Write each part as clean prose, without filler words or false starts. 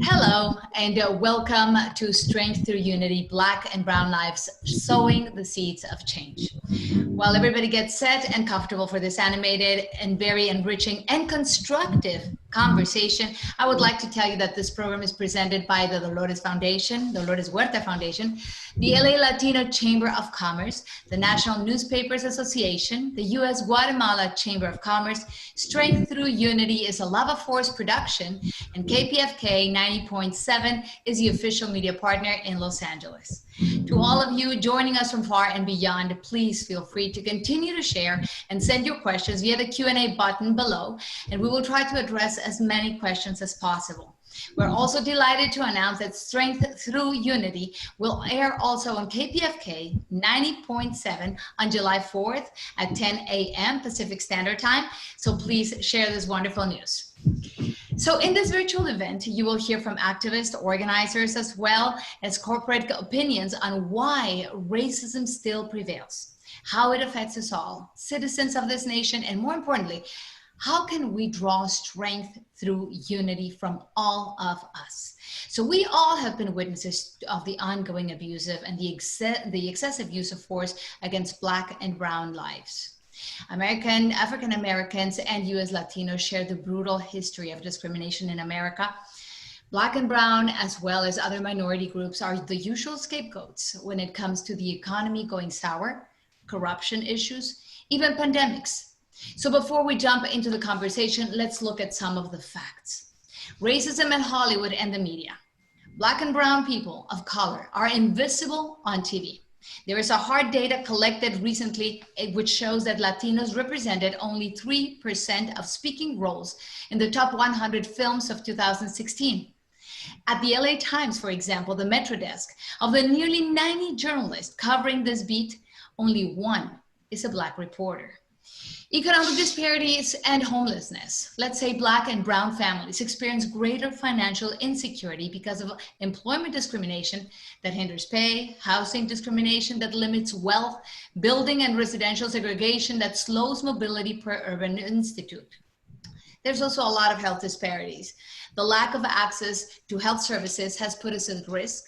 Hello, and welcome to Strength Through Unity, Black and Brown Lives, Sowing the Seeds of Change. While everybody gets set and comfortable for this animated and very enriching and constructive conversation, I would like to tell you that this program is presented by the Dolores Huerta Foundation, the LA Latino Chamber of Commerce, the National Newspapers Association, the U.S. Guatemala Chamber of Commerce. Strength Through Unity is a Lava Force production, and KPFK 90.7 is the official media partner in Los Angeles. To all of you joining us from far and beyond, please feel free to continue to share and send your questions via the Q&A button below, and we will try to address as many questions as possible. We're also delighted to announce that Strength Through Unity will air also on KPFK 90.7 on July 4th at 10 a.m. Pacific Standard Time, so please share this wonderful news. So in this virtual event, you will hear from activists, organizers, as well as corporate opinions on why racism still prevails, how it affects us all, citizens of this nation, and more importantly, how can we draw strength through unity from all of us? So we all have been witnesses of the ongoing abusive and the excessive use of force against Black and Brown lives. African Americans, and U.S. Latinos share the brutal history of discrimination in America. Black and Brown, as well as other minority groups, are the usual scapegoats when it comes to the economy going sour, corruption issues, even pandemics. So before we jump into the conversation, let's look at some of the facts. Racism in Hollywood and the media. Black and brown people of color are invisible on TV. There is a hard data collected recently which shows that Latinos represented only 3% of speaking roles in the top 100 films of 2016. At the LA Times, for example, the Metro Desk, of the nearly 90 journalists covering this beat, only one is a Black reporter. Economic disparities and homelessness. Let's say Black and brown families experience greater financial insecurity because of employment discrimination that hinders pay, housing discrimination that limits wealth, building and residential segregation that slows mobility per urban institute. There's also a lot of health disparities. The lack of access to health services has put us at risk.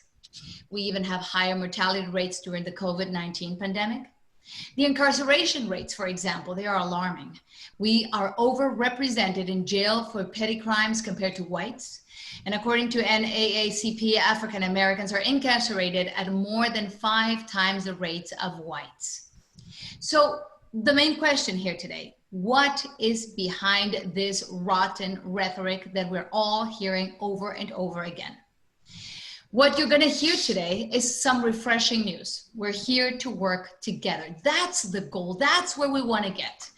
We even have higher mortality rates during the COVID-19 pandemic. The incarceration rates, for example, they are alarming. We are overrepresented in jail for petty crimes compared to whites. And according to NAACP, African Americans are incarcerated at more than 5 times the rates of whites. So the main question here today, what is behind this rotten rhetoric that we're all hearing over and over again? What you're going to hear today is some refreshing news. We're here to work together. That's the goal. That's where we want to get.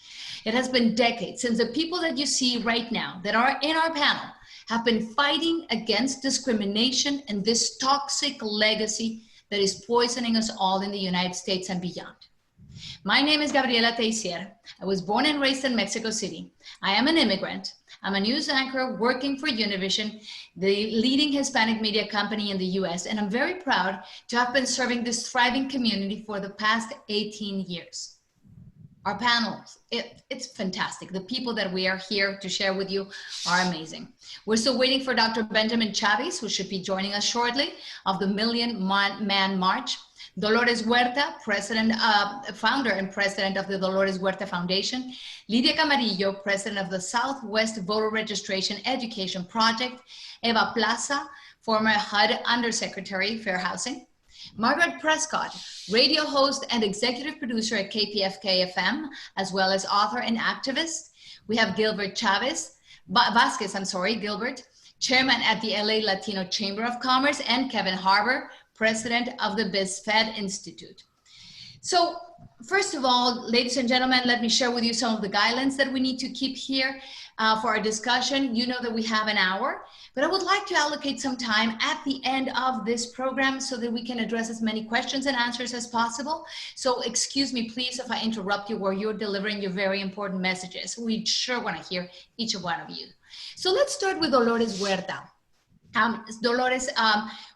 It has been decades since the people that you see right now that are in our panel have been fighting against discrimination and this toxic legacy that is poisoning us all in the United States and beyond. My name is Gabriela Teissier. I was born and raised in Mexico City. I am an immigrant. I'm a news anchor working for Univision, the leading Hispanic media company in the US, and I'm very proud to have been serving this thriving community for the past 18 years. Our panels, it's fantastic. The people that we are here to share with you are amazing. We're still waiting for Dr. Benjamin Chavis, who should be joining us shortly, of the Million Man March. Dolores Huerta, founder and president of the Dolores Huerta Foundation. Lydia Camarillo, president of the Southwest Voter Registration Education Project. Eva Plaza, former HUD Under Secretary, Fair Housing. Margret Prescod, radio host and executive producer at KPFK-FM, as well as author and activist. We have Gilbert Vasquez, Gilbert, chairman at the LA Latino Chamber of Commerce, and Kevin Harbour, president of the BizFed Institute. So first of all, ladies and gentlemen, let me share with you some of the guidelines that we need to keep here for our discussion. You know that we have an hour, but I would like to allocate some time at the end of this program so that we can address as many questions and answers as possible. So excuse me, please, if I interrupt you where you're delivering your very important messages. We sure want to hear each one of you. So let's start with Dolores Huerta. Dolores,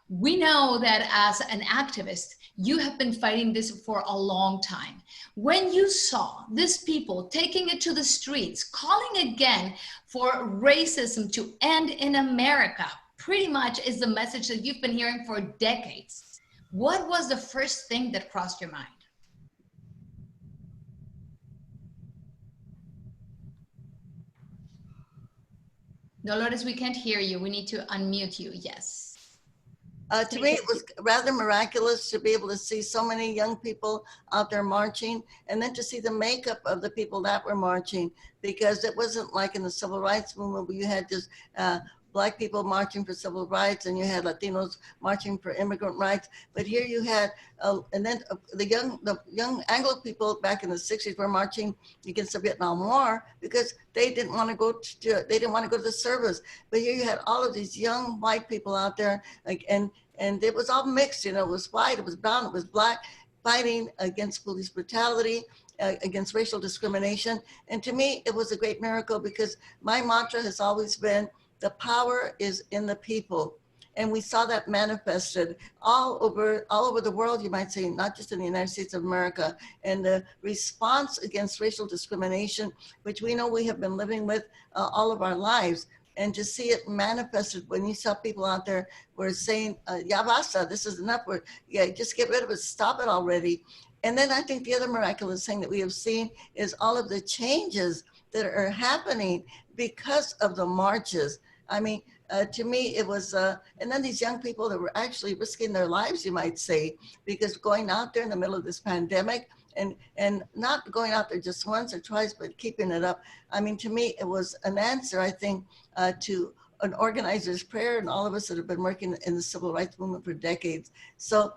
We know that as an activist, you have been fighting this for a long time. When you saw these people taking it to the streets, calling again for racism to end in America, pretty much is the message that you've been hearing for decades. What was the first thing that crossed your mind? Dolores, we can't hear you. We need to unmute you. Yes. To me, it was rather miraculous to be able to see so many young people out there marching, and then to see the makeup of the people that were marching, because it wasn't like in the civil rights movement where you had just Black people marching for civil rights and you had Latinos marching for immigrant rights. But here you had, and then the young Anglo people back in the 60s were marching against the Vietnam War because they didn't want to go to the service. But here you had all of these young white people out there, like, and it was all mixed. You know, it was white, it was brown, it was Black, fighting against police brutality, against racial discrimination. And to me, it was a great miracle because my mantra has always been, the power is in the people. And we saw that manifested all over the world, you might say, not just in the United States of America. And the response against racial discrimination, which we know we have been living with all of our lives. And to see it manifested when you saw people out there were saying, ya basta, this is enough, just get rid of it, stop it already. And then I think the other miraculous thing that we have seen is all of the changes that are happening because of the marches. I mean, to me, it was, and then these young people that were actually risking their lives, you might say, because going out there in the middle of this pandemic and not going out there just once or twice, but keeping it up. I mean, to me, it was an answer, I think, to an organizer's prayer and all of us that have been working in the civil rights movement for decades. So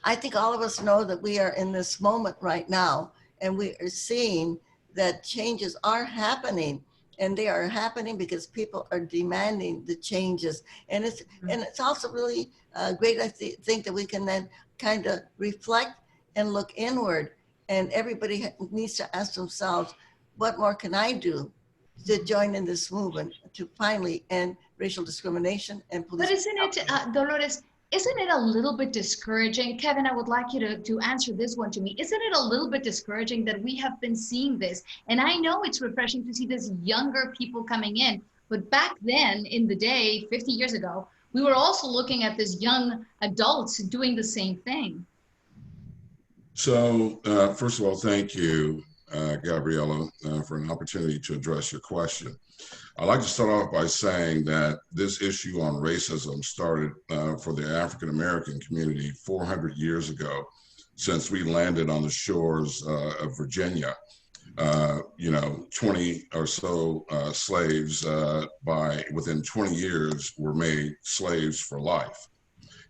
I think all of us know that we are in this moment right now, and we are seeing that changes are happening, and they are happening because people are demanding the changes. And it's also really great, I think, that we can then kind of reflect and look inward, and everybody needs to ask themselves, what more can I do to join in this movement to finally end racial discrimination and police? But isn't it, Dolores, isn't it a little bit discouraging? Kevin, I would like you to answer this one to me. Isn't it a little bit discouraging that we have been seeing this? And I know it's refreshing to see these younger people coming in, but back then in the day, 50 years ago, we were also looking at these young adults doing the same thing. So first of all, thank you, Gabriela, for an opportunity to address your question. I'd like to start off by saying that this issue on racism started for the African American community 400 years ago, since we landed on the shores of Virginia. 20 or so slaves within 20 years were made slaves for life.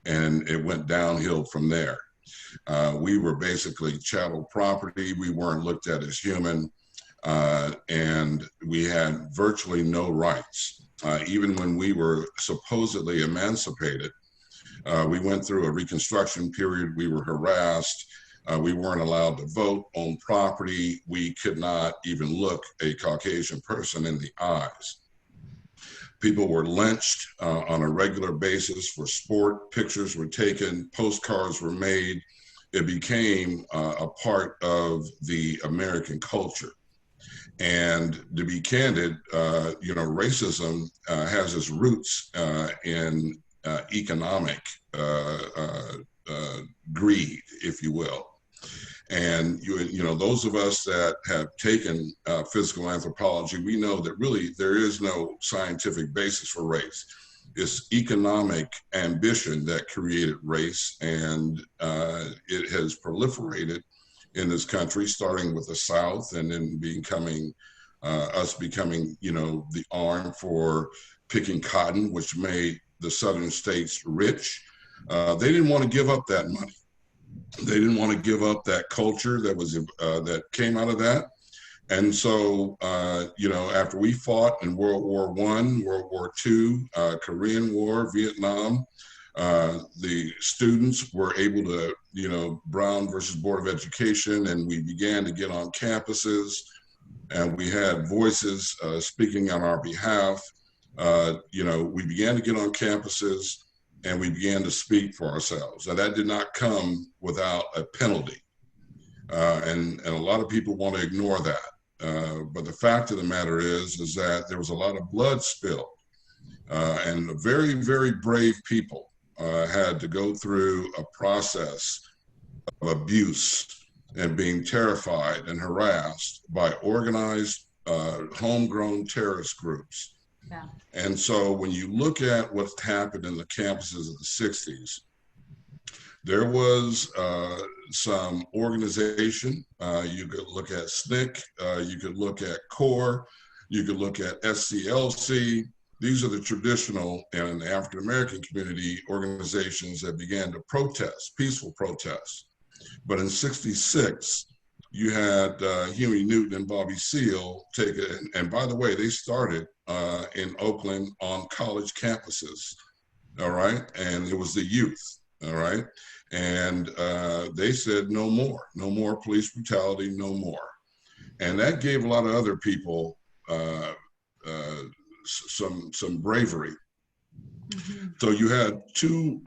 And it went downhill from there. We were basically chattel property. We weren't looked at as human. And we had virtually no rights. Even when we were supposedly emancipated, we went through a Reconstruction period. We were harassed. We weren't allowed to vote, own property. We could not even look a Caucasian person in the eyes. People were lynched on a regular basis for sport. Pictures were taken, postcards were made. It became a part of the American culture. And to be candid, racism has its roots in economic greed, if you will. And those of us that have taken physical anthropology, we know that really there is no scientific basis for race. It's economic ambition that created race, and it has proliferated in this country, starting with the South, and then becoming the arm for picking cotton, which made the Southern states rich. They didn't want to give up that money. They didn't want to give up that culture that came out of that. And so, after we fought in World War I, World War II, Korean War, Vietnam, the students were able to, Brown versus Board of Education, and we began to get on campuses, and we had voices speaking on our behalf. We began to get on campuses. and we began to speak for ourselves. And that did not come without a penalty. And a lot of people want to ignore that. But the fact of the matter is that there was a lot of blood spilled. And very, very brave people had to go through a process of abuse and being terrified and harassed by organized homegrown terrorist groups. Yeah. And so when you look at what's happened in the campuses of the 60s, there was some organization. You could look at SNCC, you could look at CORE, you could look at SCLC. These are the traditional and African American community organizations that began to protest, peaceful protests. But in '66, you had Huey Newton and Bobby Seale take it. And by the way, they started in Oakland on college campuses, all right? And it was the youth, all right? And they said, no more police brutality, no more. And that gave a lot of other people some bravery. Mm-hmm. So you had two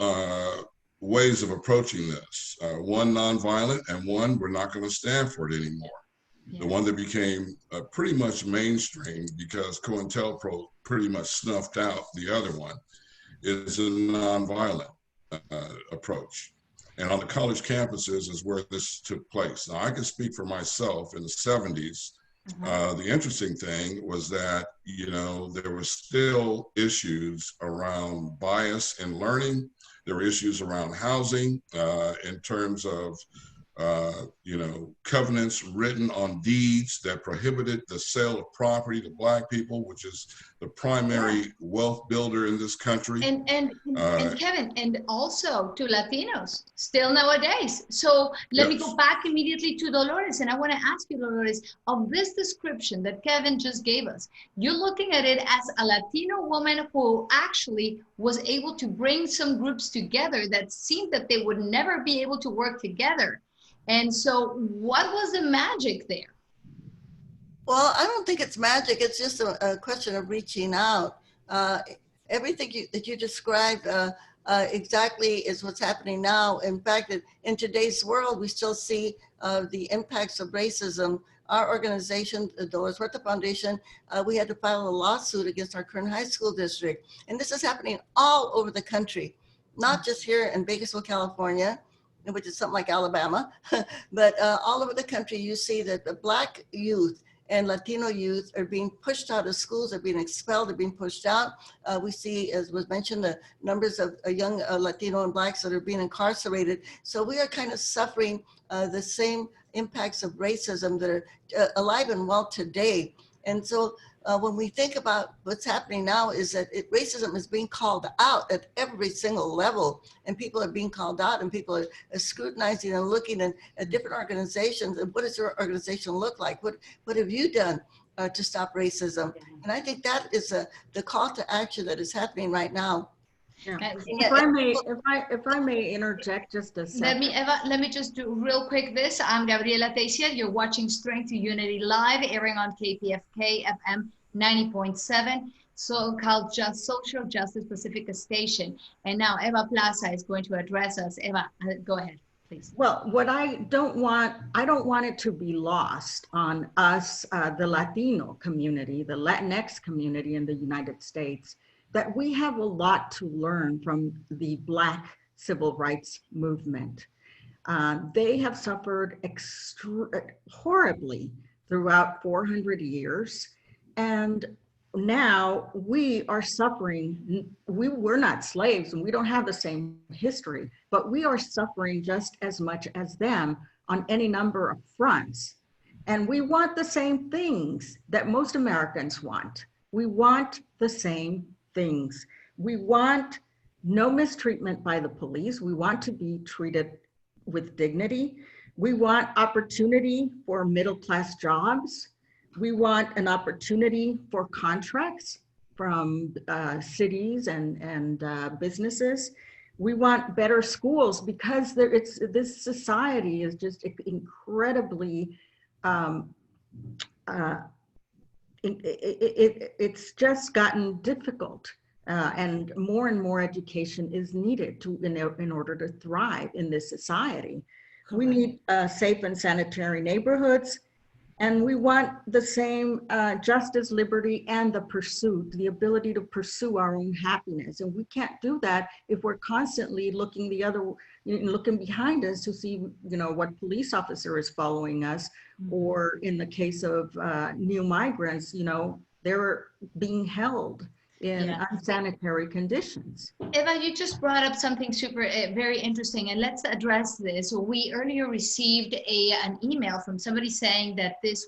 ways of approaching this. One nonviolent, and one we're not going to stand for it anymore. Yeah. The one that became pretty much mainstream because COINTELPRO pretty much snuffed out the other one is a nonviolent approach. And on the college campuses is where this took place. Now I can speak for myself in the 70s. The interesting thing was that, you know, there were still issues around bias in learning. There were issues around housing in terms of, you know, covenants written on deeds that prohibited the sale of property to Black people, which is the primary wealth builder in this country. And Kevin, and also to Latinos still nowadays. So let me go back immediately to Dolores, and I want to ask you, Dolores, of this description that Kevin just gave us, you're looking at it as a Latino woman who actually was able to bring some groups together that seemed that they would never be able to work together. And so what was the magic there? Well, I don't think it's magic. It's just a question of reaching out. Everything that you described exactly is what's happening now. In fact, in today's world, we still see the impacts of racism. Our organization, the Dolores Huerta Foundation, we had to file a lawsuit against our current high school district. And this is happening all over the country, not just here in Bakersfield, California, which is something like Alabama, but all over the country, you see that the Black youth and Latino youth are being pushed out of schools, are being expelled, are being pushed out. We see, as was mentioned, the numbers of young Latino and Blacks that are being incarcerated. So we are kind of suffering the same impacts of racism that are alive and well today. And so when we think about what's happening now is that racism is being called out at every single level, and people are being called out, and people are scrutinizing and looking at different organizations. And what does your organization look like? What have you done to stop racism? And I think that is the call to action that is happening right now. Yeah. If I may interject just a second. Let me just do real quick this. I'm Gabriela Teissier. You're watching Strength Thru Unity live, airing on KPFK-FM 90.7, so-called Social Justice Pacifica station. And now Eva Plaza is going to address us. Eva, go ahead, please. Well, what I don't want it to be lost on us, the Latino community, the Latinx community in the United States, that we have a lot to learn from the Black civil rights movement. They have suffered horribly throughout 400 years. And now we are suffering. We're not slaves and we don't have the same history, but we are suffering just as much as them on any number of fronts. And we want the same things that most Americans want. We want the same things. We want no mistreatment by the police. We want to be treated with dignity. We want opportunity for middle-class jobs. We want an opportunity for contracts from cities and businesses. We want better schools because this society is just incredibly, it's just gotten difficult and more education is needed in order to thrive in this society. Correct. We need safe and sanitary neighborhoods, and we want the same justice, liberty, and the ability to pursue our own happiness. And we can't do that if we're constantly looking behind us to see, what police officer is following us, or in the case of new migrants, they're being held in unsanitary conditions. Eva, you just brought up something very interesting, and let's address this. We earlier received an email from somebody saying that this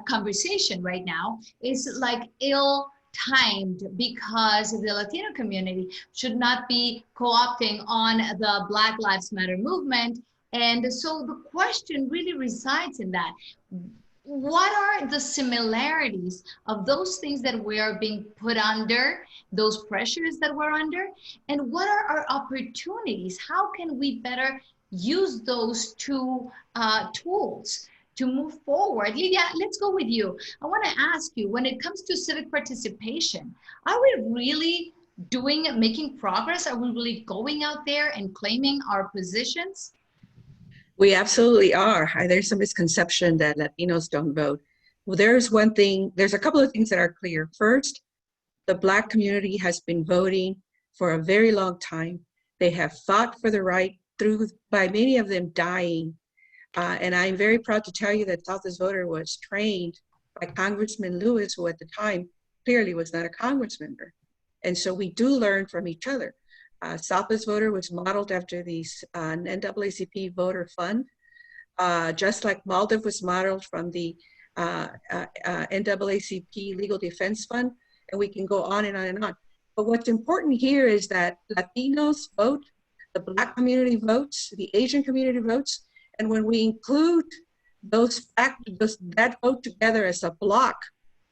conversation right now is like ill-timed because the Latino community should not be co-opting on the Black Lives Matter movement. And so the question really resides in that. What are the similarities of those things that we are being put under, those pressures that we're under, and what are our opportunities? How can we better use those two tools to move forward? Lydia, let's go with you. I want to ask you, when it comes to civic participation, are we really making progress? Are we really going out there and claiming our positions? We absolutely are. There's some misconception that Latinos don't vote. Well, there's a couple of things that are clear. First, the Black community has been voting for a very long time. They have fought for the right by many of them dying. And I'm very proud to tell you that Southwest Voter was trained by Congressman Lewis, who at the time clearly was not a Congress member. And so we do learn from each other. Southwest Voter was modeled after the NAACP Voter Fund, just like Maldiv was modeled from the NAACP Legal Defense Fund, and we can go on and on and on. But what's important here is that Latinos vote, the Black community votes, the Asian community votes, and when we include that vote together as a block,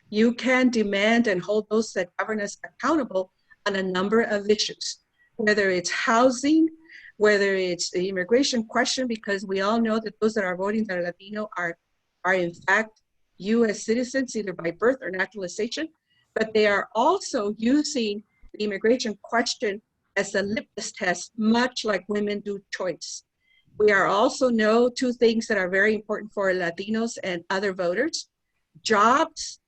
you can demand and hold those that govern us accountable on a number of issues. Whether it's housing, whether it's the immigration question, because we all know that those that are voting that are Latino are in fact U.S. citizens, either by birth or naturalization, but they are also using the immigration question as a litmus test, much like women do choice. We are also know two things that are very important for Latinos and other voters: jobs,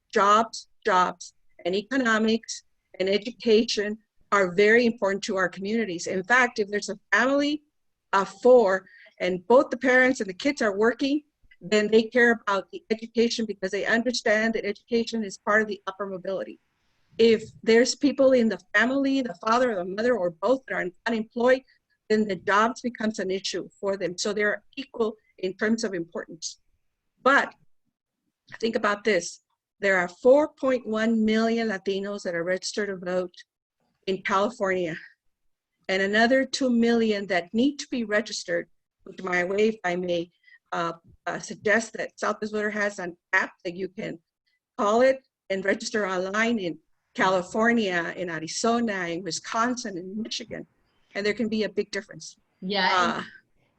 and economics and education are very important to our communities. In fact, if there's a family of 4 and both the parents and the kids are working, then they care about the education because they understand that education is part of the upper mobility. If there's people in the family, the father or the mother or both that are unemployed, then the jobs becomes an issue for them. So they're equal in terms of importance. But think about this. There are 4.1 million Latinos that are registered to vote in California, and another 2 million that need to be registered, which if I may suggest that Southwest Voter has an app that you can call it and register online in California, in Arizona, in Wisconsin, in Michigan, and there can be a big difference. Yeah.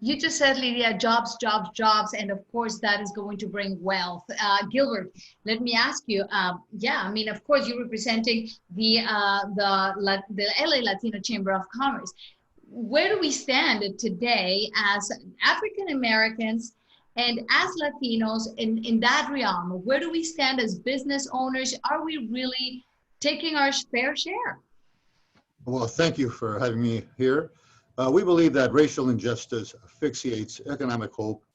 You just said, Lydia, jobs, and of course that is going to bring wealth. Gilbert, let me ask you, of course you're representing the LA Latino Chamber of Commerce. Where do we stand today as African Americans and as Latinos in that realm? Where do we stand as business owners? Are we really taking our fair share? Well, thank you for having me here. We believe that racial injustice asphyxiates economic hope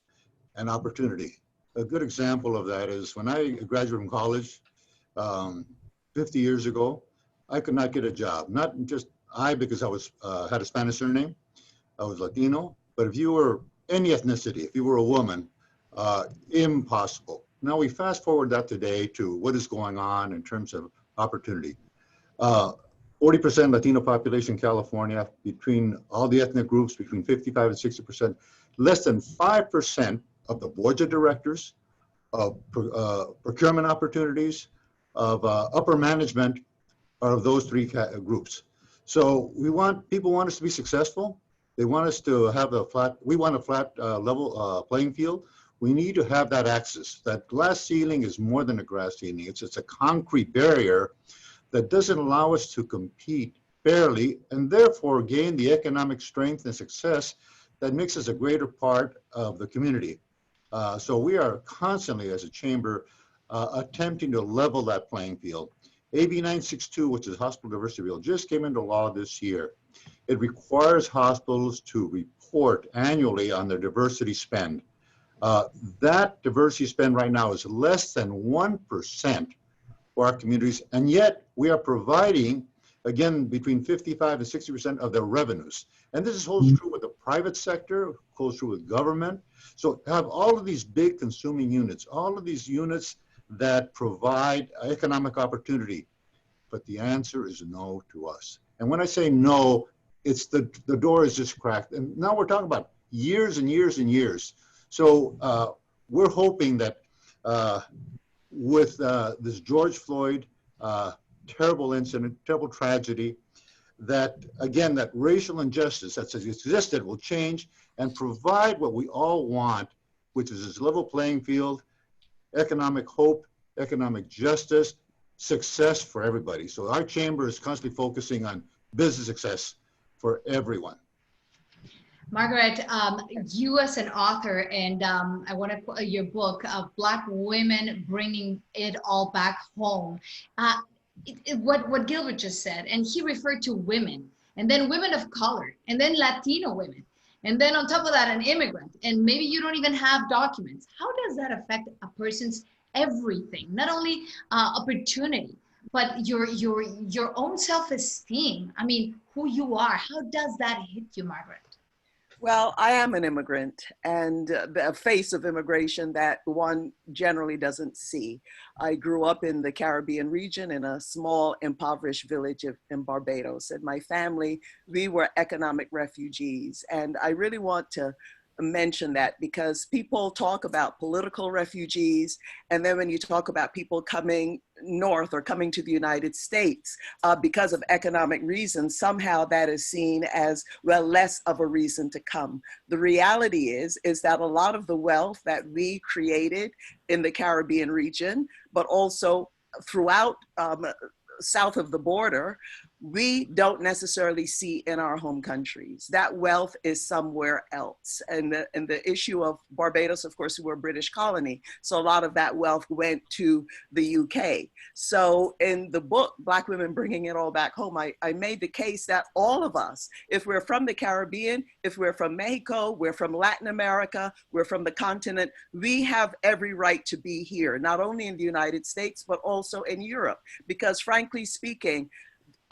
and opportunity. A good example of that is when I graduated from college 50 years ago, I could not get a job. Not just because I had a Spanish surname, I was Latino, but if you were any ethnicity, if you were a woman, impossible. Now we fast forward that today to what is going on in terms of opportunity. 40% Latino population in California, between all the ethnic groups, between 55 and 60%, less than 5% of the boards of directors, of procurement opportunities, of upper management are of those 3 groups. So people want us to be successful. They want us to have a flat level playing field. We need to have that access. That glass ceiling is more than a glass ceiling. It's a concrete barrier that doesn't allow us to compete fairly and therefore gain the economic strength and success that makes us a greater part of the community. So we are constantly, as a chamber, attempting to level that playing field. AB 962, which is Hospital Diversity Bill, just came into law this year. It requires hospitals to report annually on their diversity spend. That diversity spend right now is less than 1% for our communities, and yet we are providing, again, between 55 and 60% of their revenues. And this holds true with the private sector, holds true with government. So have all of these big consuming units, all of these units that provide economic opportunity. But the answer is no to us. And when I say no, it's the door is just cracked. And now we're talking about years and years and years. So we're hoping that with this George Floyd terrible incident, terrible tragedy, that again, that racial injustice that has existed will change and provide what we all want, which is this level playing field, economic hope, economic justice, success for everybody. So our chamber is constantly focusing on business success for everyone. Margret, you as an author, and I want to quote your book of Black Women Bringing It All Back Home. What Gilbert just said, and he referred to women, and then women of color, and then Latino women, and then on top of that, an immigrant, and maybe you don't even have documents. How does that affect a person's everything? Not only opportunity, but your own self-esteem. I mean, who you are. How does that hit you, Margret? Well, I am an immigrant and a face of immigration that one generally doesn't see. I grew up in the Caribbean region in a small impoverished village in Barbados, and my family, we were economic refugees. And I really want to mention that because people talk about political refugees, and then when you talk about people coming north or coming to the United States because of economic reasons, somehow that is seen as, well, less of a reason to come. The reality is that a lot of the wealth that we created in the Caribbean region, but also throughout south of the border, we don't necessarily see in our home countries. That wealth is somewhere else. And the issue of Barbados, of course, we were a British colony. So a lot of that wealth went to the UK. So in the book, Black Women Bringing It All Back Home, I made the case that all of us, if we're from the Caribbean, if we're from Mexico, we're from Latin America, we're from the continent, we have every right to be here, not only in the United States, but also in Europe. Because frankly speaking,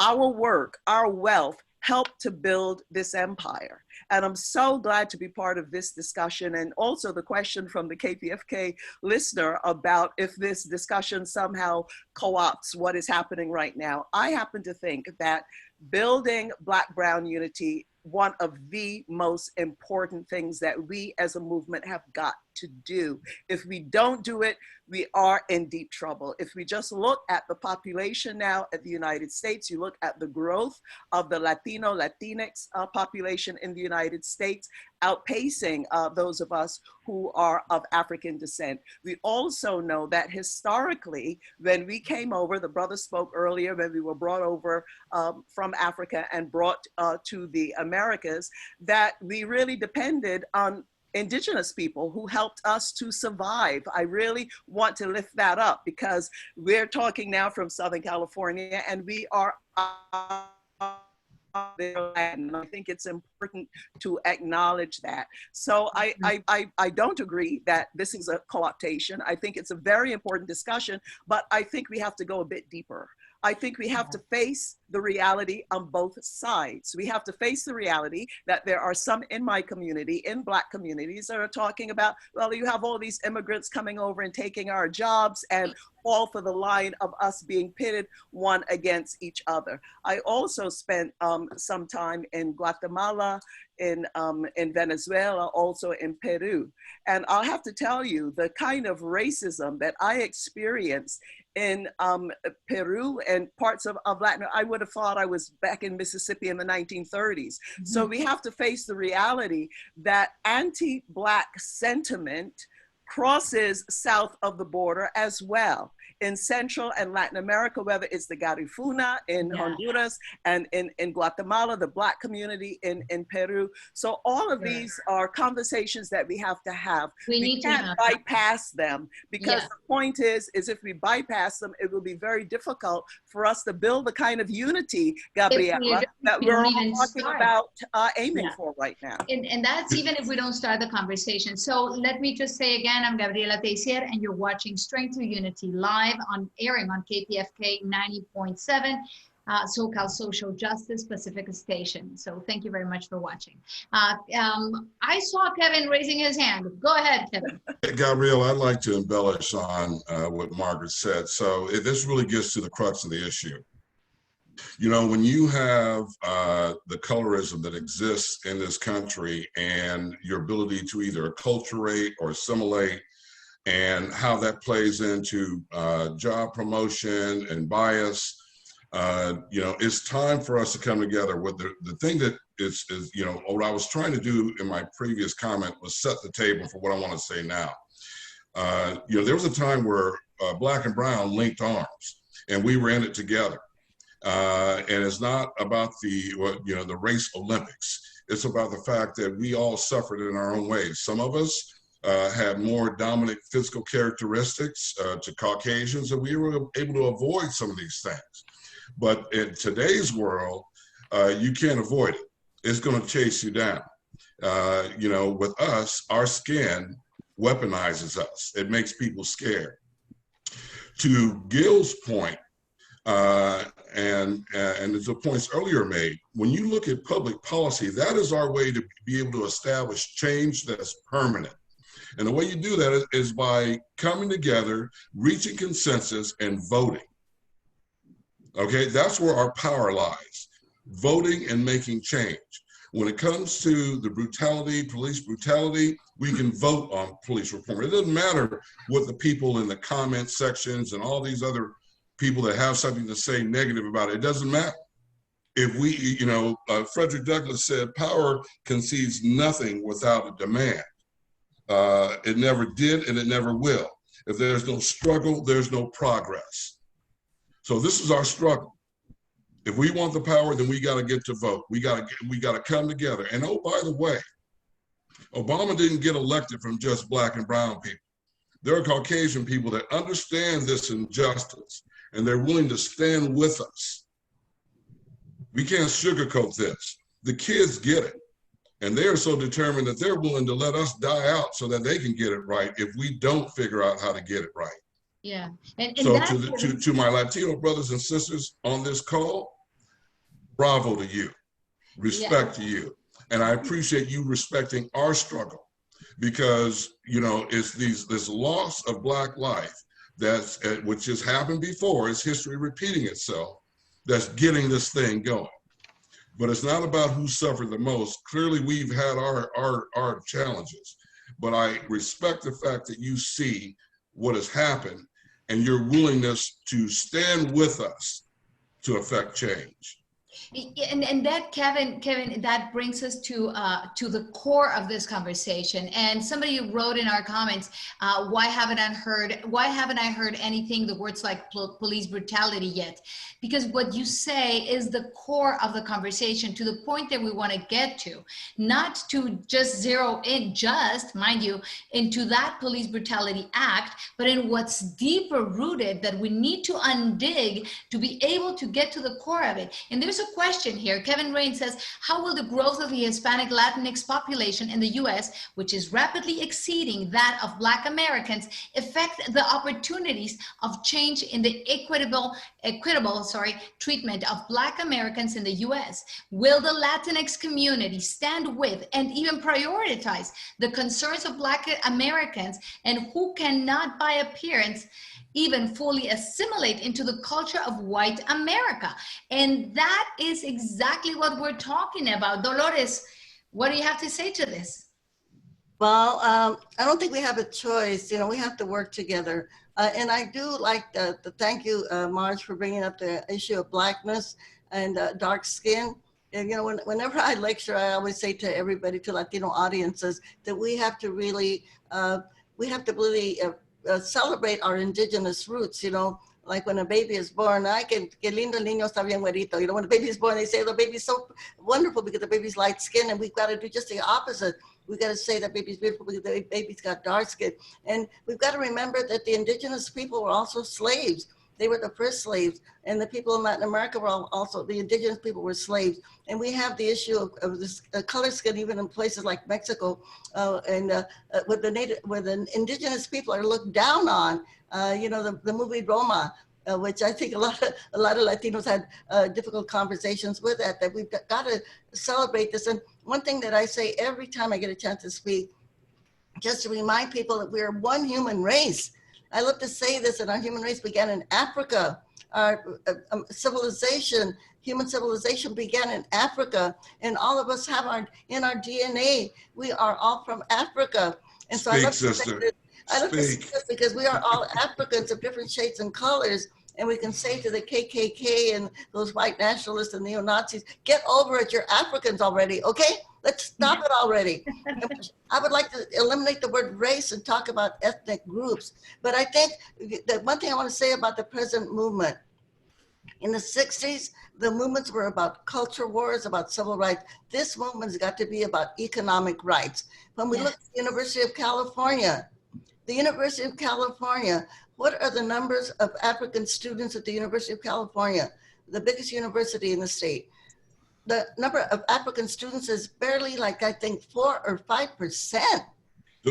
our work, our wealth helped to build this empire. And I'm so glad to be part of this discussion. And also the question from the KPFK listener about if this discussion somehow co-opts what is happening right now. I happen to think that building Black-Brown unity, one of the most important things that we as a movement have got to do. If we don't do it, we are in deep trouble. If we just look at the population now at the United States, you look at the growth of the Latino, Latinx population in the United States, outpacing those of us who are of African descent. We also know that historically, when we came over, the brother spoke earlier, when we were brought over from Africa and brought to the Americas, that we really depended on indigenous people who helped us to survive. I really want to lift that up because we're talking now from Southern California and we are and I think it's important to acknowledge that. So I don't agree that this is a co-optation. I think it's a very important discussion, but I think we have to go a bit deeper. I think we have to face the reality on both sides. We have to face the reality that there are some in my community, in Black communities, that are talking about, well, you have all these immigrants coming over and taking our jobs, and all for the line of us being pitted one against each other. I also spent some time in Guatemala, in Venezuela, also in Peru. And I'll have to tell you, the kind of racism that I experienced in Peru and parts of Latin, I would have thought I was back in Mississippi in the 1930s. Mm-hmm. So we have to face the reality that anti-Black sentiment crosses south of the border as well. in Central and Latin America, whether it's the Garifuna in Honduras and in Guatemala, the Black community in Peru. So all of these are conversations that we have to have. We can't bypass them, because the point is if we bypass them, it will be very difficult for us to build the kind of unity, Gabriela, that we're all talking about aiming for right now. And that's even if we don't start the conversation. So let me just say again, I'm Gabriela Teissier, and you're watching Strength Through Unity live airing on KPFK 90.7. SoCal Social Justice Pacific Station. So thank you very much for watching. I saw Kevin raising his hand. Go ahead, Kevin. Gabrielle, I'd like to embellish on what Margaret said. So this really gets to the crux of the issue. You know, when you have the colorism that exists in this country and your ability to either acculturate or assimilate, and how that plays into job promotion and bias, you know, it's time for us to come together. With the thing that is, you know, what I was trying to do in my previous comment was set the table for what I want to say now. You know, there was a time where Black and Brown linked arms, and we were in it together. And it's not about the race Olympics. It's about the fact that we all suffered in our own ways. Some of us had more dominant physical characteristics to Caucasians, and we were able to avoid some of these things. But in today's world, you can't avoid it. It's going to chase you down. You know, with us, our skin weaponizes us. It makes people scared. To Gil's point, and the points earlier made, when you look at public policy, that is our way to be able to establish change that's permanent. And the way you do that is by coming together, reaching consensus, and voting. Okay, that's where our power lies, voting and making change. When it comes to the brutality, police brutality, we can vote on police reform. It doesn't matter what the people in the comment sections and all these other people that have something to say negative about it, it doesn't matter. If we, you know, Frederick Douglass said, power concedes nothing without a demand. It never did, and it never will. If there's no struggle, there's no progress. So this is our struggle. If we want the power, then we got to get to vote. We got to come together. And oh, by the way, Obama didn't get elected from just Black and brown people. There are Caucasian people that understand this injustice, and they're willing to stand with us. We can't sugarcoat this. The kids get it. And they are so determined that they're willing to let us die out so that they can get it right if we don't figure out how to get it right. Yeah. And so to my Latino brothers and sisters on this call, bravo to you, respect to you. And I appreciate you respecting our struggle, because, you know, it's this loss of Black life that's, which has happened before, it's history repeating itself, that's getting this thing going. But it's not about who suffered the most. Clearly, we've had our challenges, but I respect the fact that you see what has happened and your willingness to stand with us to affect change. And that, Kevin, that brings us to the core of this conversation. And somebody wrote in our comments, why haven't I heard anything, the words like police brutality yet? Because what you say is the core of the conversation, to the point that we want to get to, not to just zero in, mind you, into that Police Brutality Act, but in what's deeper rooted that we need to undig to be able to get to the core of it. And there's a question here. Kevin Rain says, how will the growth of the Hispanic Latinx population in the US, which is rapidly exceeding that of Black Americans, affect the opportunities of change in the equitable treatment of Black Americans in the US? Will the Latinx community stand with and even prioritize the concerns of Black Americans, and who cannot by appearance even fully assimilate into the culture of white America? And that is exactly what we're talking about. Dolores, what do you have to say to this? Well, I don't think we have a choice. You know, we have to work together. And I do like to thank you, Marge, for bringing up the issue of Blackness and dark skin. And, you know, whenever I lecture, I always say to everybody, to Latino audiences, that we have to really celebrate our indigenous roots, you know, like when a baby is born, que lindo niño está bien güerito. You know, when a baby is born, they say the baby's so wonderful because the baby's light skin, and we've got to do just the opposite. We've got to say that baby's beautiful because the baby's got dark skin. And we've got to remember that the indigenous people were also slaves. They were the first slaves, and the people in Latin America were also, the indigenous people were slaves. And we have the issue of this color skin, even in places like Mexico, where the indigenous people are looked down on. You know, the movie Roma, which I think a lot of Latinos had difficult conversations with that we've got to celebrate this. And one thing that I say every time I get a chance to speak, just to remind people that we're one human race. I love to say this, and our human race began in Africa. Our civilization, human civilization began in Africa, and all of us have in our DNA, we are all from Africa. And so I love to say this. I love to say this because we are all Africans of different shades and colors. And we can say to the KKK and those white nationalists and neo-Nazis, get over it, you're Africans already, okay? Let's stop it already. I would like to eliminate the word race and talk about ethnic groups. But I think that one thing I want to say about the present movement, in the 60s, the movements were about culture wars, about civil rights. This movement's got to be about economic rights. When we look at the University of California, what are the numbers of African students at the University of California, the biggest university in the state? The number of African students is barely, like, I think 4 or 5%.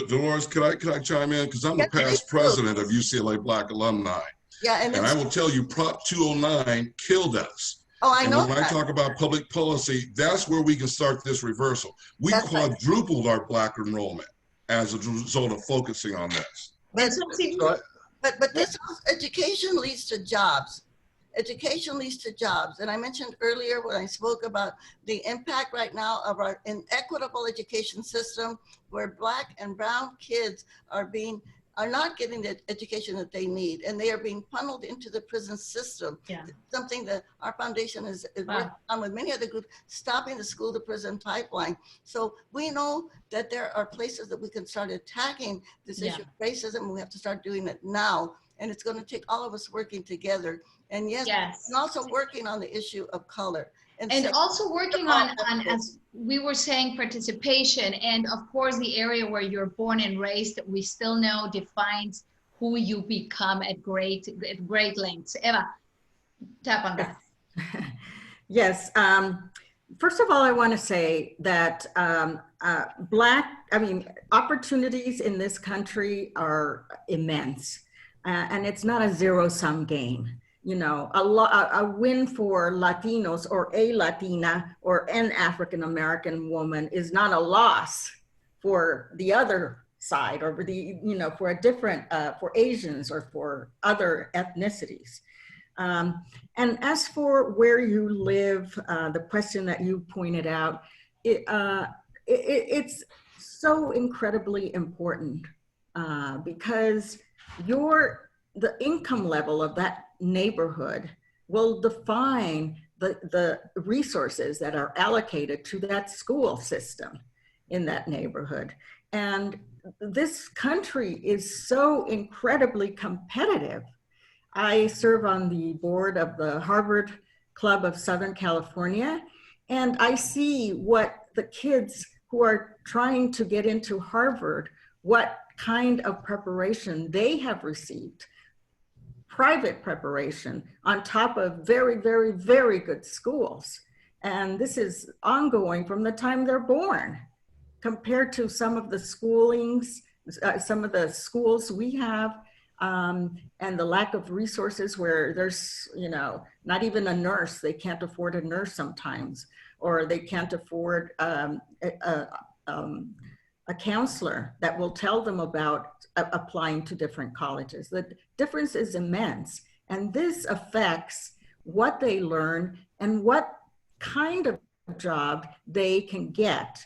Dolores, could I chime in? Because I'm the past president of UCLA Black alumni. Yeah, and I will tell you, Prop 209 killed us. Oh, I know. And when I talk about public policy, that's where we can start this reversal. We quadrupled our Black enrollment as a result of focusing on this. But this education leads to jobs. Education leads to jobs. And I mentioned earlier when I spoke about the impact right now of our inequitable education system, where Black and brown kids are not getting the education that they need, and they are being funneled into the prison system. Yeah. Something that our foundation is working on with many other groups, stopping the school to prison pipeline. So we know that there are places that we can start attacking this issue of racism, and we have to start doing it now. And it's going to take all of us working together. And and also working on the issue of color. And also working on, as we were saying, participation, and of course the area where you're born and raised, we still know defines who you become at great lengths. Eva, tap on that. Yes. First of all, I want to say that opportunities in this country are immense, and it's not a zero-sum game. You know, a win for Latinos or a Latina or an African American woman is not a loss for the other side, or for a different, for Asians or for other ethnicities. And as for where you live, the question that you pointed out, it's so incredibly important because the income level of that neighborhood will define the resources that are allocated to that school system in that neighborhood. And this country is so incredibly competitive. I serve on the board of the Harvard Club of Southern California, and I see what the kids who are trying to get into Harvard, what kind of preparation they have received. Private preparation on top of very, very, very good schools. And this is ongoing from the time they're born, compared to some of the schoolings, some of the schools we have, and the lack of resources where there's, not even a nurse. They can't afford a nurse sometimes, or they can't afford a counselor that will tell them about applying to different colleges. The difference is immense. And this affects what they learn and what kind of job they can get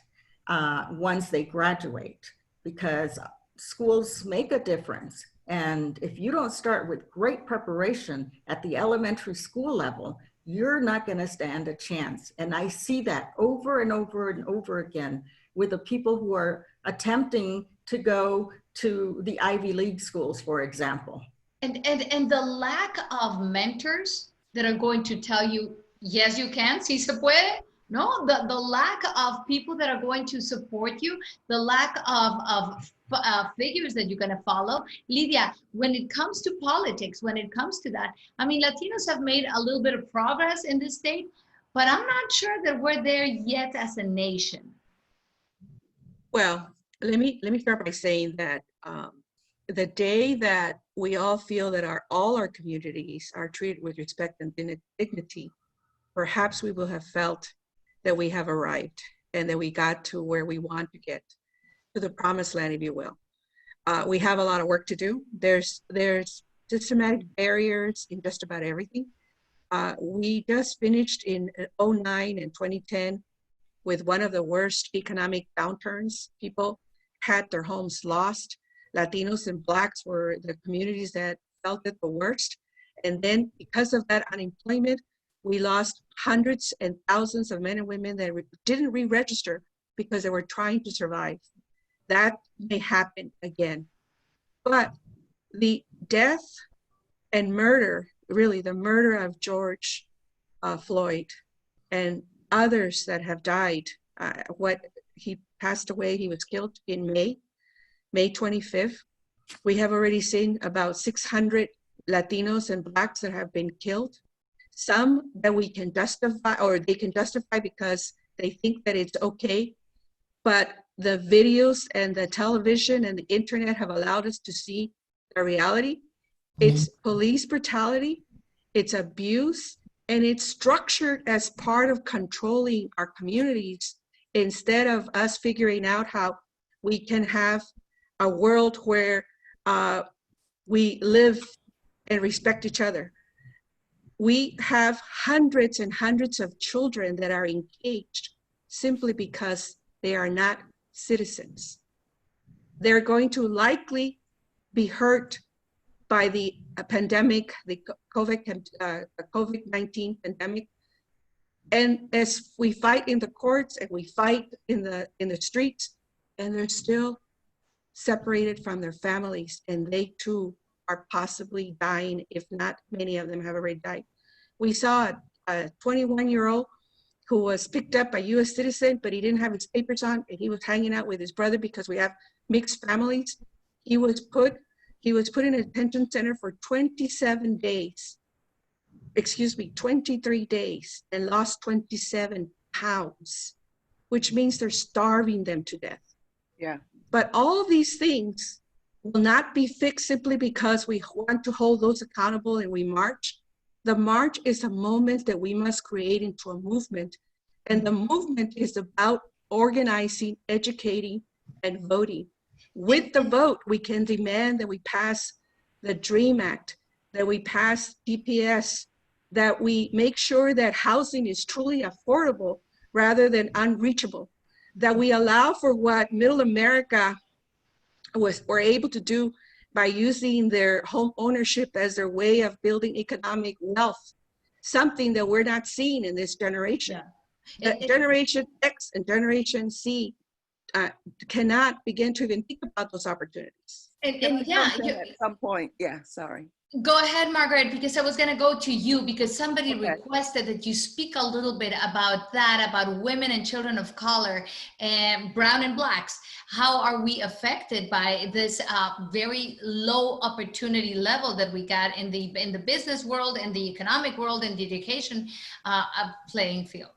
once they graduate, because schools make a difference. And if you don't start with great preparation at the elementary school level, you're not going to stand a chance. And I see that over and over and over again with the people who are attempting to go to the Ivy League schools, for example. And the lack of mentors that are going to tell you, yes, you can, si se puede. No, the lack of people that are going to support you, the lack of figures that you're going to follow. Lydia, when it comes to politics, when it comes to that, I mean, Latinos have made a little bit of progress in this state, but I'm not sure that we're there yet as a nation. Well, let me start by saying that the day that we all feel that all our communities are treated with respect and dignity, perhaps we will have felt that we have arrived and that we got to where we want to get, to the promised land, if you will. We have a lot of work to do. There's systematic barriers in just about everything. We just finished in 2009 and 2010 with one of the worst economic downturns. People had their homes lost. Latinos and Blacks were the communities that felt it the worst. And then because of that unemployment, we lost hundreds and thousands of men and women that didn't re-register because they were trying to survive. That may happen again. But the death and murder, really the murder of George Floyd and others that have died, he passed away, he was killed in May 25th. We have already seen about 600 Latinos and Blacks that have been killed. Some that we can justify, or they can justify because they think that it's okay. But the videos and the television and the internet have allowed us to see the reality. It's police brutality, it's abuse, and it's structured as part of controlling our communities instead of us figuring out how we can have a world where we live and respect each other. We have hundreds and hundreds of children that are engaged simply because they are not citizens. They're going to likely be hurt by the pandemic, the COVID-19 pandemic. And as we fight in the courts and we fight in the streets, and they're still separated from their families, and they too are possibly dying, if not many of them have already died. We saw a 21-year-old who was picked up by US citizen, but he didn't have his papers on, and he was hanging out with his brother because we have mixed families. He was put in a detention center for 23 days, and lost 27 pounds, which means they're starving them to death. Yeah. But all of these things will not be fixed simply because we want to hold those accountable and we march. The march is a moment that we must create into a movement. And the movement is about organizing, educating, and voting. With the vote, we can demand that we pass the DREAM Act, that we pass DPS, that we make sure that housing is truly affordable rather than unreachable, that we allow for what Middle America were able to do by using their home ownership as their way of building economic wealth, something that we're not seeing in this generation. Yeah. Generation X and Generation Z cannot begin to even think about those opportunities. And yeah, at some point, yeah, sorry. Go ahead, Margret, because I was going to go to you because somebody requested that you speak a little bit about that, about women and children of color, and brown and Blacks. How are we affected by this very low opportunity level that we got in the business world, in the economic world, and the education playing field?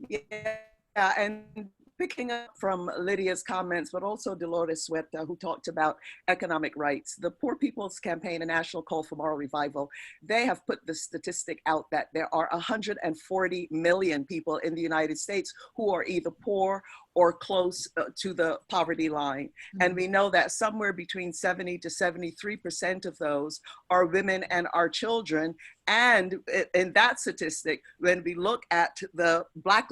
Yeah, and picking up from Lydia's comments, but also Dolores Huerta, who talked about economic rights. The Poor People's Campaign, a national call for moral revival, they have put the statistic out that there are 140 million people in the United States who are either poor or close to the poverty line. And we know that somewhere between 70 to 73% of those are women and our children. And in that statistic, when we look at the Black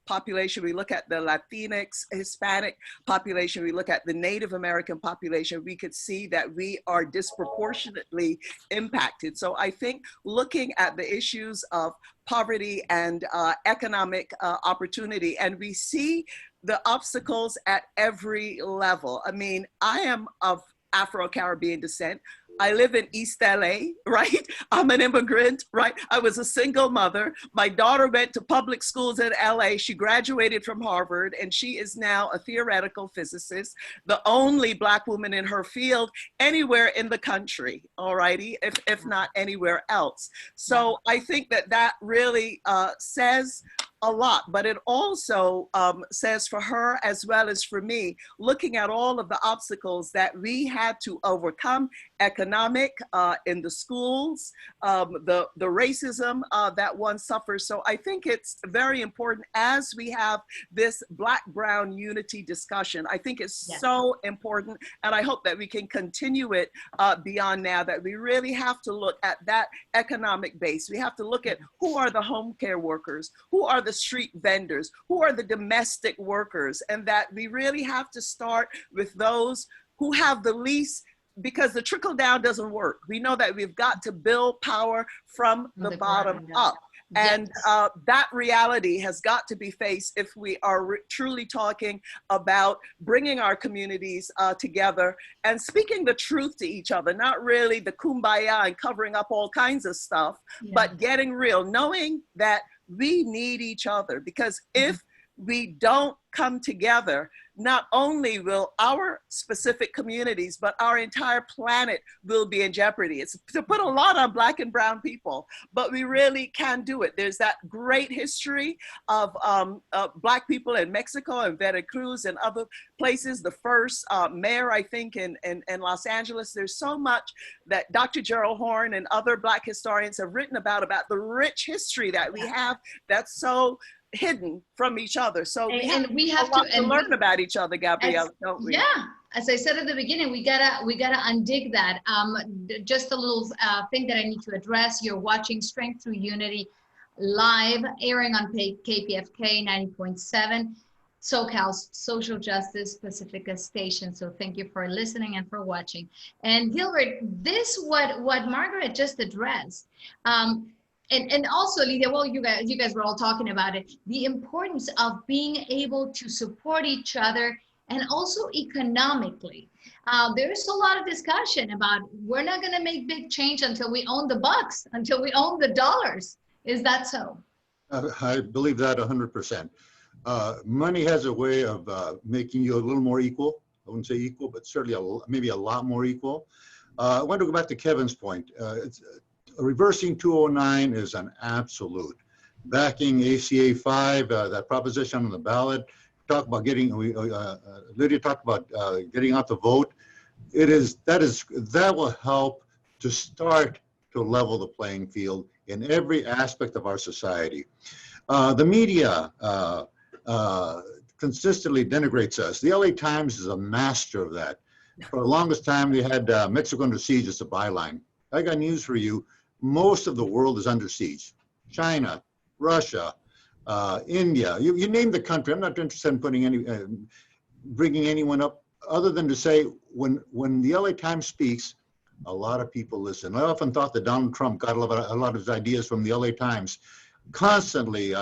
population, we look at the Latinx, Hispanic population, we look at the Native American population, we could see that we are disproportionately impacted. So I think looking at the issues of poverty and economic opportunity. And we see the obstacles at every level. I mean, I am of Afro-Caribbean descent. I live in East LA, right? I'm an immigrant, right? I was a single mother. My daughter went to public schools in LA. She graduated from Harvard, and she is now a theoretical physicist, the only Black woman in her field anywhere in the country, all righty, if not anywhere else. So I think that that really says a lot, but it also says for her as well as for me, looking at all of the obstacles that we had to overcome, economic, in the schools, the racism that one suffers. So I think it's very important as we have this Black-Brown unity discussion. I think it's so important, and I hope that we can continue it beyond now, that we really have to look at that economic base. We have to look at who are the home care workers, who are the street vendors, who are the domestic workers, and that we really have to start with those who have the least, because the trickle down doesn't work. We know that we've got to build power from the bottom up. And that reality has got to be faced if we are truly talking about bringing our communities together and speaking the truth to each other, not really the kumbaya and covering up all kinds of stuff, but getting real, knowing that we need each other, because if we don't come together, not only will our specific communities, but our entire planet will be in jeopardy. It's to put a lot on Black and brown people, but we really can do it. There's that great history of Black people in Mexico and Veracruz and other places. The first mayor, I think, in Los Angeles. There's so much that Dr. Gerald Horne and other Black historians have written about the rich history that we have that's so hidden from each other. So we have to learn about each other, Gabriela, don't we? Yeah, as I said at the beginning, we gotta undig that. Just a little thing that I need to address. You're watching Strength Through Unity live, airing on KPFK 90.7, SoCal's social justice Pacifica station. So thank you for listening and for watching. And Gilbert, this what Margret just addressed. And also, Lydia, well, you guys were all talking about it, the importance of being able to support each other, and also economically. There's a lot of discussion about we're not going to make big change until we own the bucks, until we own the dollars. Is that so? I believe that 100%. Money has a way of making you a little more equal. I wouldn't say equal, but certainly maybe a lot more equal. I want to go back to Kevin's point. Reversing 209 is an absolute. Backing ACA 5, that proposition on the ballot, talk about getting, Lydia talked about getting out the vote. That will help to start to level the playing field in every aspect of our society. The media consistently denigrates us. The LA Times is a master of that. For the longest time, they had Mexico under siege as a byline. I got news for you. Most of the world is under siege. China, Russia, India, you name the country. I'm not interested in putting bringing anyone up other than to say when the LA Times speaks, a lot of people listen. I often thought that Donald Trump got a lot of his ideas from the LA Times. Constantly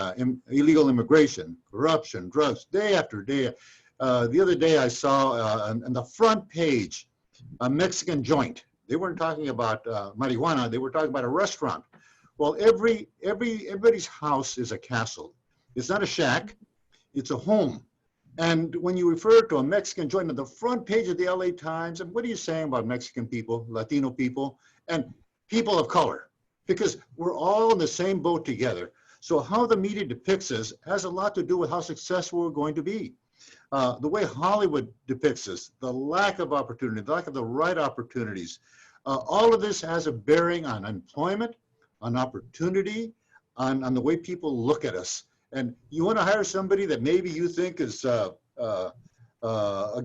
illegal immigration, corruption, drugs, day after day. The other day I saw on the front page a Mexican joint. They weren't talking about marijuana, they were talking about a restaurant. Well, everybody's house is a castle. It's not a shack, it's a home. And when you refer to a Mexican joint on the front page of the LA Times, and what are you saying about Mexican people, Latino people, and people of color? Because we're all in the same boat together. So how the media depicts us has a lot to do with how successful we're going to be. The way Hollywood depicts us, the lack of opportunity, the lack of the right opportunities, all of this has a bearing on employment, on opportunity, on the way people look at us. And you want to hire somebody that maybe you think is a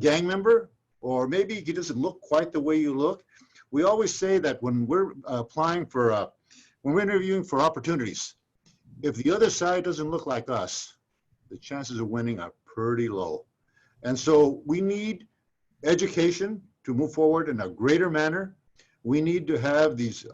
gang member, or maybe he doesn't look quite the way you look. We always say that when we're applying for, when we're interviewing for opportunities, if the other side doesn't look like us, the chances of winning are pretty low. And so we need education to move forward in a greater manner. We need to have these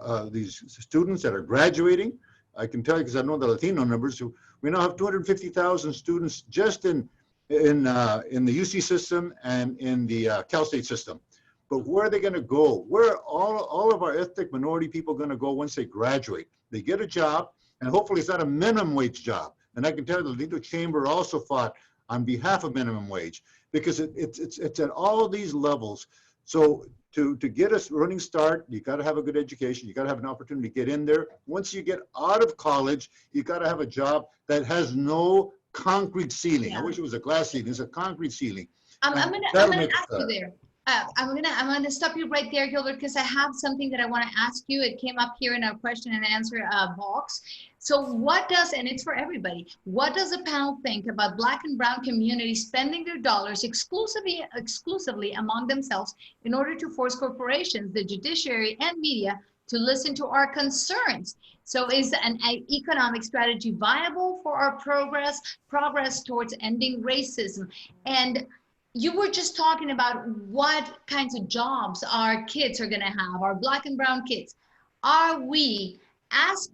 students that are graduating I can tell you because I know the Latino numbers. We now have 250,000 students just in the UC system and in the Cal State system. But where are they going to go? Where are all of our ethnic minority people going to go once they graduate? They get a job, and hopefully it's not a minimum wage job. And I can tell you the Latino Chamber also fought on behalf of minimum wage, because it's at all of these levels. So to get us running start, you got to have a good education. You got to have an opportunity to get in there. Once you get out of college, you got to have a job that has no concrete ceiling. I wish it was a glass ceiling. It's a concrete ceiling. I'm gonna ask you there. I'm gonna stop you right there, Gilbert, because I have something that I want to ask you. It came up here in a question and answer box. So what does, and it's for everybody, what does the panel think about Black and brown communities spending their dollars exclusively among themselves in order to force corporations, the judiciary, and media to listen to our concerns? So is an economic strategy viable for our progress towards ending racism? And you were just talking about what kinds of jobs our kids are going to have, our Black and brown kids. Are we, as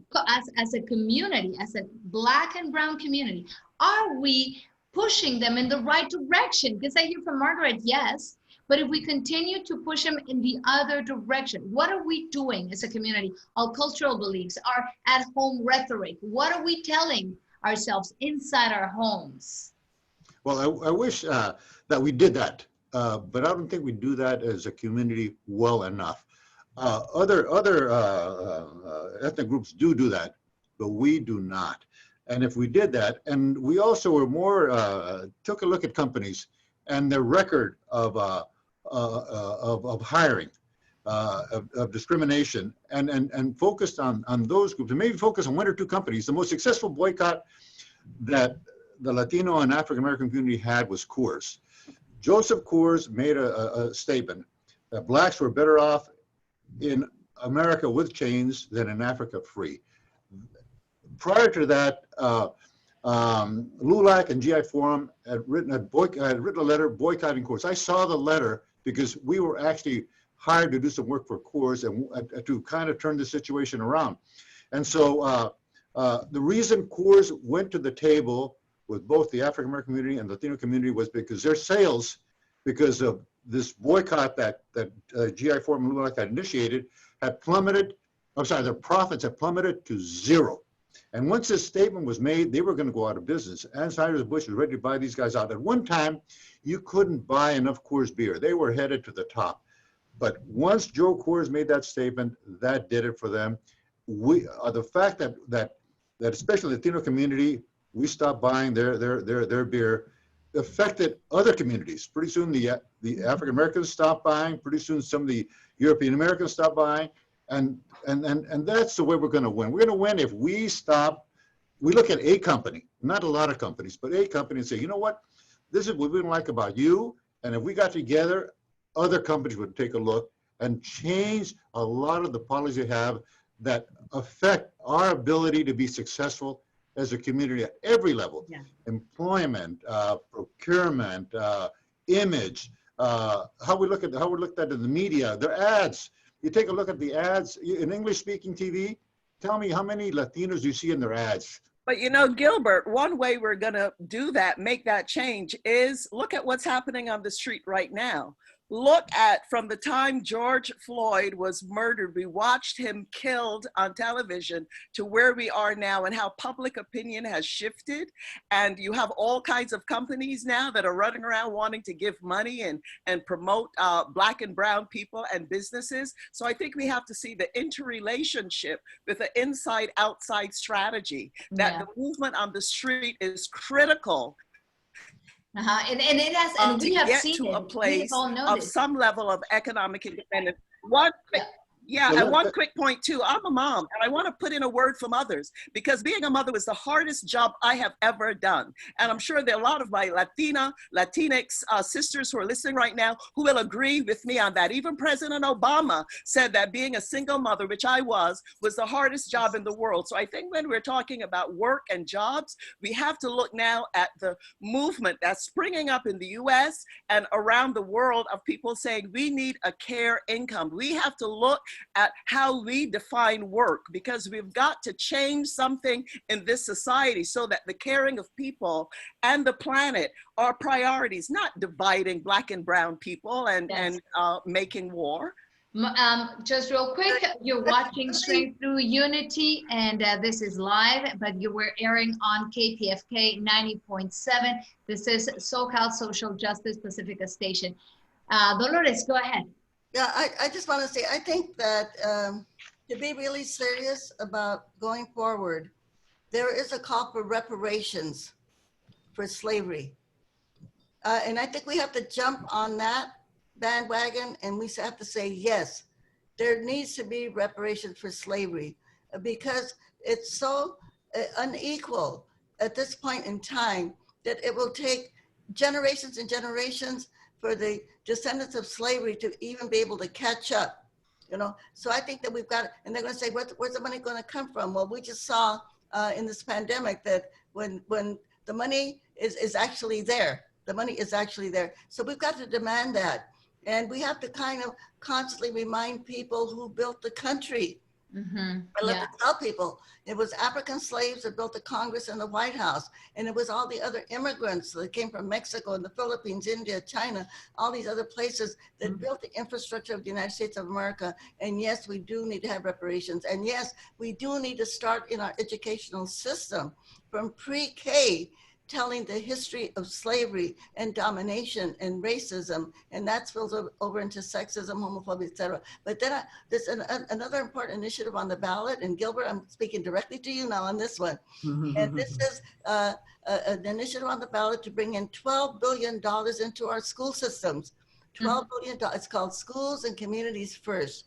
a community, as a Black and brown community, are we pushing them in the right direction? Because I hear from Margret, yes, but if we continue to push them in the other direction, what are we doing as a community? Our cultural beliefs, our at-home rhetoric, what are we telling ourselves inside our homes? Well, I wish that we did that, but I don't think we do that as a community well enough. Other ethnic groups do that, but we do not. And if we did that, and we also were more, took a look at companies and their record of hiring, of discrimination, and focused on those groups, and maybe focus on one or two companies. The most successful boycott that the Latino and African American community had was Coors. Joseph Coors made a statement that Blacks were better off in America with chains than in Africa free. Prior to that, LULAC and GI Forum had written a letter boycotting Coors. I saw the letter because we were actually hired to do some work for Coors and to kind of turn the situation around. And so the reason Coors went to the table with both the African American community and Latino community was because their sales, because of this boycott that GI Forum and LULAC had initiated, had plummeted. I'm sorry, their profits had plummeted to zero. And once this statement was made, they were going to go out of business. Anheuser-Busch was ready to buy these guys out. At one time, you couldn't buy enough Coors beer. They were headed to the top. But once Joe Coors made that statement, that did it for them. The fact that especially the Latino community, we stopped buying their beer, affected other communities. Pretty soon the African Americans stopped buying. Pretty soon some of the European Americans stopped buying. And that's the way we're going to win. We're going to win if we look at a company, not a lot of companies, but a company, and say, you know what, this is what we don't like about you. And if we got together, other companies would take a look and change a lot of the policies they have that affect our ability to be successful as a community at every level. Yeah. Employment, procurement, image, how we looked at in the media, their ads. You take a look at the ads in English-speaking TV. Tell me how many Latinos you see in their ads. But you know, Gilbert, one way we're gonna do that, make that change, is look at what's happening on the street right now. Look at, from the time George Floyd was murdered, we watched him killed on television, to where we are now and how public opinion has shifted. And you have all kinds of companies now that are running around wanting to give money and promote Black and brown people and businesses. So I think we have to see the interrelationship with the inside-outside strategy, that the movement on the street is critical. And it has, and we have seen to a place of some level of economic independence. And one quick point too, I'm a mom and I want to put in a word from others, because being a mother was the hardest job I have ever done. And I'm sure there are a lot of my Latinx sisters who are listening right now who will agree with me on that. Even President Obama said that being a single mother, which I was the hardest job in the world. So I think when we're talking about work and jobs, we have to look now at the movement that's springing up in the US and around the world of people saying we need a care income. We have to look at how we define work, because we've got to change something in this society so that the caring of people and the planet are priorities, not dividing Black and brown people and, Yes. making war. Just real quick, you're watching Strength Through Unity, and this is live, but you were airing on KPFK 90.7. This is SoCal Social Justice Pacifica Station. Dolores, go ahead. Yeah, I just want to say, I think that to be really serious about going forward, there is a call for reparations for slavery. And I think we have to jump on that bandwagon, and we have to say, yes, there needs to be reparations for slavery, because it's so unequal at this point in time that it will take generations and generations for the descendants of slavery to even be able to catch up, you know? So I think that we've got, and they're gonna say, where's the money gonna come from? Well, we just saw in this pandemic that when the money is actually there, the money is actually there. So we've got to demand that. And we have to kind of constantly remind people who built the country. Mm-hmm. I love to tell people, it was African slaves that built the Congress and the White House. And it was all the other immigrants that came from Mexico and the Philippines, India, China, all these other places that built the infrastructure of the United States of America. And yes, we do need to have reparations. And yes, we do need to start in our educational system from pre-K, telling the history of slavery and domination and racism, and that spills over into sexism, homophobia, etc. But then there's another important initiative on the ballot, and Gilbert, I'm speaking directly to you now on this one. And this is an initiative on the ballot to bring in $12 billion into our school systems. $12 billion, it's called Schools and Communities First.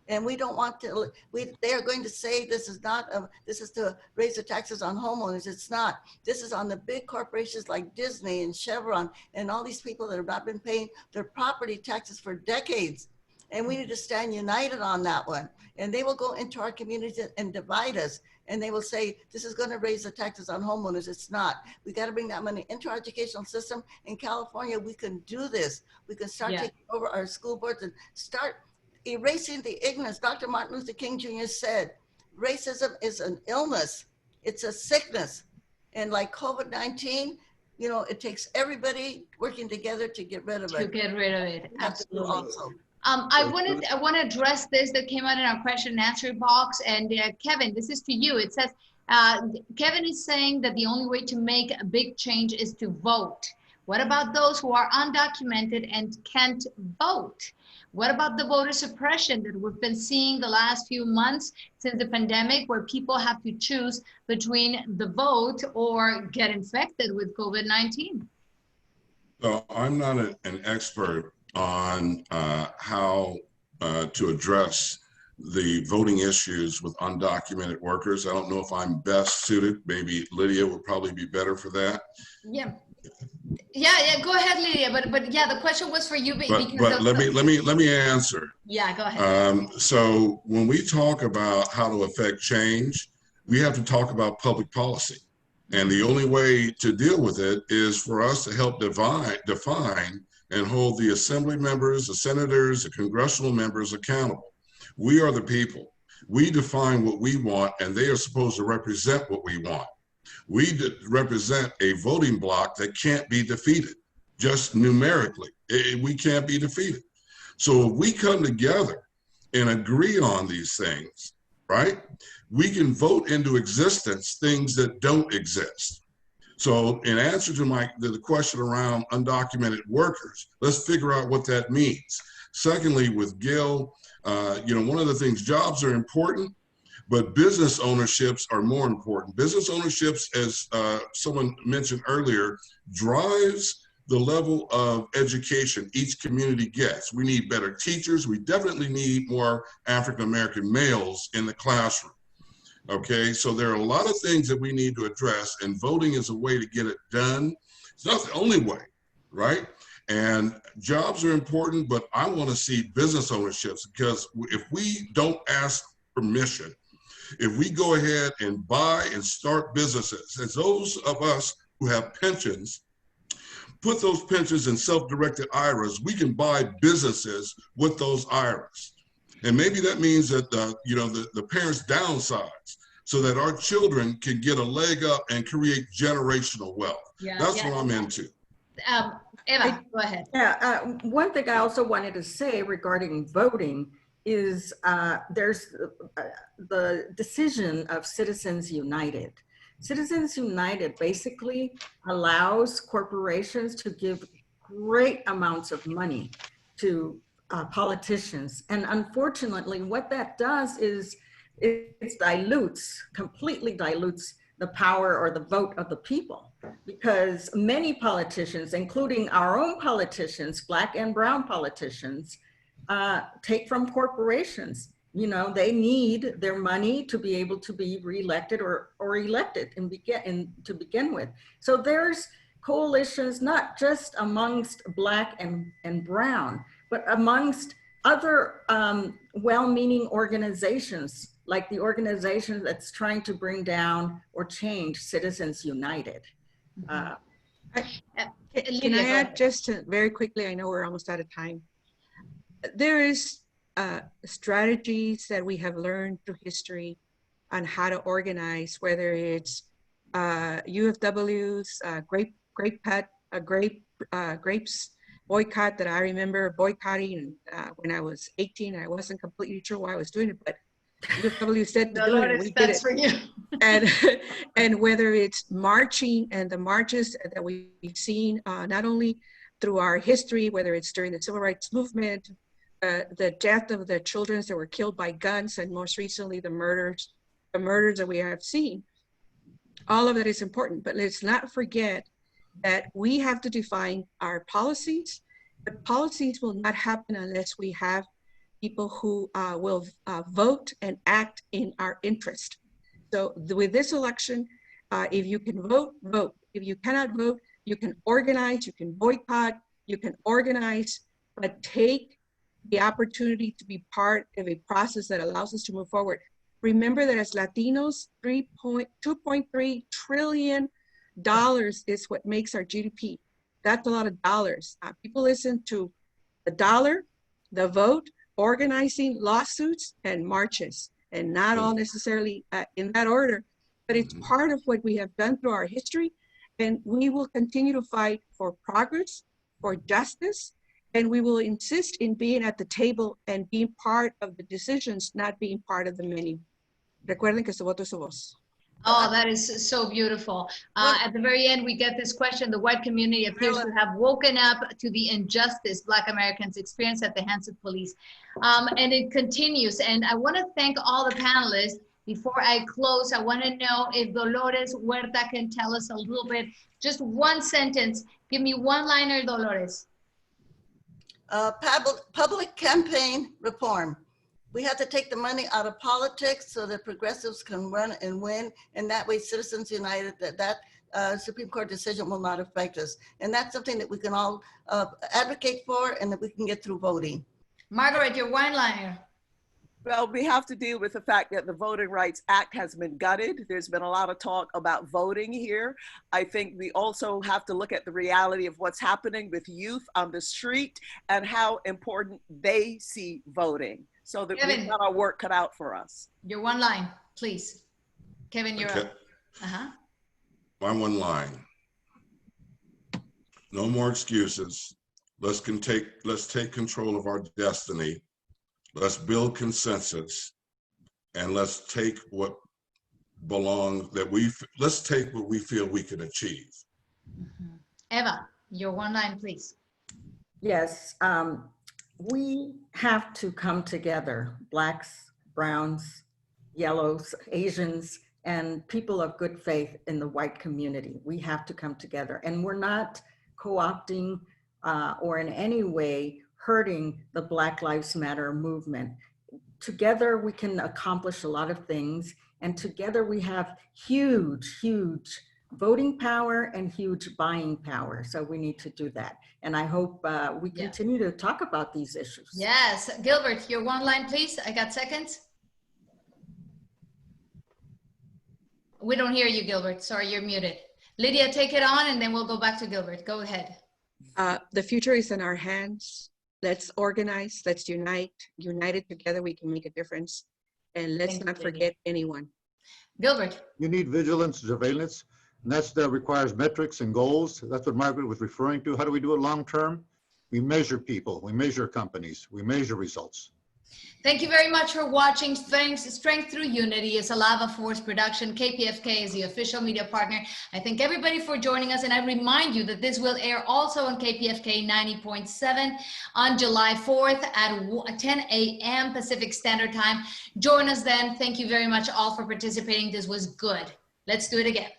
And we don't want to, they are going to say this is not, this is to raise the taxes on homeowners. It's not. This is on the big corporations like Disney and Chevron and all these people that have not been paying their property taxes for decades. And we need to stand united on that one. And they will go into our communities and divide us. And they will say, this is going to raise the taxes on homeowners. It's not. We got to bring that money into our educational system. In California, we can do this. We can start taking over our school boards and start erasing the ignorance. Dr. Martin Luther King Jr. said, racism is an illness. It's a sickness. And like COVID-19, you know, it takes everybody working together to get rid of it. To get rid of it, absolutely. Also. I want to address this that came out in our question and answer box. And Kevin, this is to you. It says, Kevin is saying that the only way to make a big change is to vote. What about those who are undocumented and can't vote? What about the voter suppression that we've been seeing the last few months since the pandemic, where people have to choose between the vote or get infected with COVID-19? So I'm not an expert on how to address the voting issues with undocumented workers. I don't know if I'm best suited. Maybe Lydia would probably be better for that. Yeah, go ahead, Lydia. But yeah, the question was for you. But let me answer. Yeah, go ahead. So when we talk about how to affect change, we have to talk about public policy. And the only way to deal with it is for us to help define and hold the assembly members, the senators, the congressional members accountable. We are the people. We define what we want, and they are supposed to represent what we want. We represent a voting bloc that can't be defeated, just numerically. We can't be defeated. So if we come together and agree on these things, right, we can vote into existence things that don't exist. So in answer to the question around undocumented workers, let's figure out what that means. Secondly, with Gil, one of the things, jobs are important, but business ownerships are more important. Business ownerships, as someone mentioned earlier, drives the level of education each community gets. We need better teachers. We definitely need more African-American males in the classroom. Okay, so there are a lot of things that we need to address, and voting is a way to get it done. It's not the only way, right? And jobs are important, but I want to see business ownerships, because if we don't ask permission, if we go ahead and buy and start businesses, as those of us who have pensions, put those pensions in self-directed IRAs, we can buy businesses with those IRAs. And maybe that means that, the parents downsize so that our children can get a leg up and create generational wealth. Yeah, That's what I'm into. Eva, go ahead. Yeah, one thing I also wanted to say regarding voting is there's the decision of Citizens United. Citizens United basically allows corporations to give great amounts of money to politicians. And unfortunately, what that does is it completely dilutes the power or the vote of the people, because many politicians, including our own politicians, Black and brown politicians, take from corporations. You know, they need their money to be able to be reelected or elected to begin with. So there's coalitions, not just amongst Black and brown, but amongst other well-meaning organizations, like the organization that's trying to bring down or change Citizens United. Can I add just very quickly, I know we're almost out of time. There is strategies that we have learned through history on how to organize, whether it's UFW's grapes boycott that I remember boycotting when I was 18. I wasn't completely sure why I was doing it, but UFW said to do it, and we did it. For you. and whether it's marching and the marches that we've seen not only through our history, whether it's during the Civil Rights Movement, the death of the children that were killed by guns, and most recently the murders that we have seen. All of that is important, but let's not forget that we have to define our policies, but policies will not happen unless we have people who will vote and act in our interest. So with this election, if you can vote, vote. If you cannot vote, you can organize, you can boycott, you can organize, but take the opportunity to be part of a process that allows us to move forward. Remember that as Latinos, $2.3 trillion is what makes our GDP. That's a lot of dollars. People listen to the dollar, the vote, organizing lawsuits and marches, and not all necessarily in that order, but it's part of what we have done through our history, and we will continue to fight for progress, for justice, and we will insist in being at the table and being part of the decisions, not being part of the menu. Recuerden que su voto es su voz. Oh, that is so beautiful. At the very end, we get this question. The white community appears to have woken up to the injustice Black Americans experience at the hands of police. And it continues. And I want to thank all the panelists. Before I close, I want to know if Dolores Huerta can tell us a little bit, just one sentence. Give me one-liner, Dolores. Public campaign reform. We have to take the money out of politics so that progressives can run and win. And that way, Citizens United, that Supreme Court decision will not affect us. And that's something that we can all advocate for and that we can get through voting. Margret, your one-liner. Well, we have to deal with the fact that the Voting Rights Act has been gutted. There's been a lot of talk about voting here. I think we also have to look at the reality of what's happening with youth on the street and how important they see voting, so that we've got our work cut out for us. Your one line, please. Kevin, you're up. My one line. No more excuses. Let's take control of our destiny. Let's build consensus, and let's take what belongs let's take what we feel we can achieve. Eva, your one line, please. Yes, we have to come together, Blacks, Browns, Yellows, Asians, and people of good faith in the white community. We have to come together, and we're not co-opting or in any way hurting the Black Lives Matter movement. Together we can accomplish a lot of things, and together we have huge, huge voting power and huge buying power. So we need to do that. And I hope we continue to talk about these issues. Yes, Gilbert, your one line, please. I got seconds. We don't hear you, Gilbert. Sorry, you're muted. Lydia, take it on, and then we'll go back to Gilbert. Go ahead. The future is in our hands. Let's organize, let's unite. United together, we can make a difference. And let's Thank you, not Lydia. forget anyone. Gilbert. You need vigilance, surveillance, and that requires metrics and goals. That's what Margaret was referring to. How do we do it long term? We measure people, we measure companies, we measure results. Thank you very much for watching. Strength Through Unity is a Lava Force production. KPFK is the official media partner. I thank everybody for joining us, and I remind you that this will air also on KPFK 90.7 on July 4th at 10 a.m. Pacific Standard Time. Join us then. Thank you very much all for participating. This was good. Let's do it again.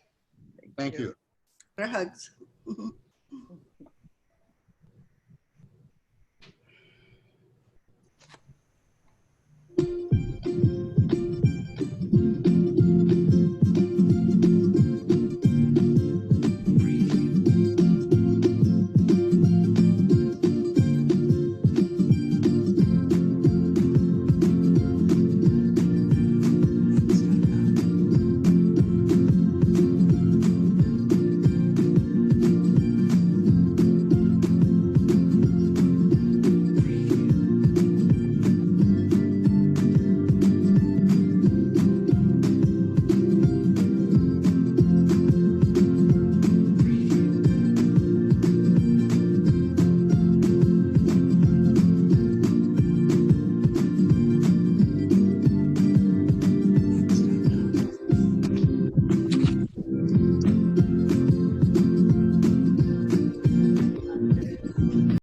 Thank you. For hugs.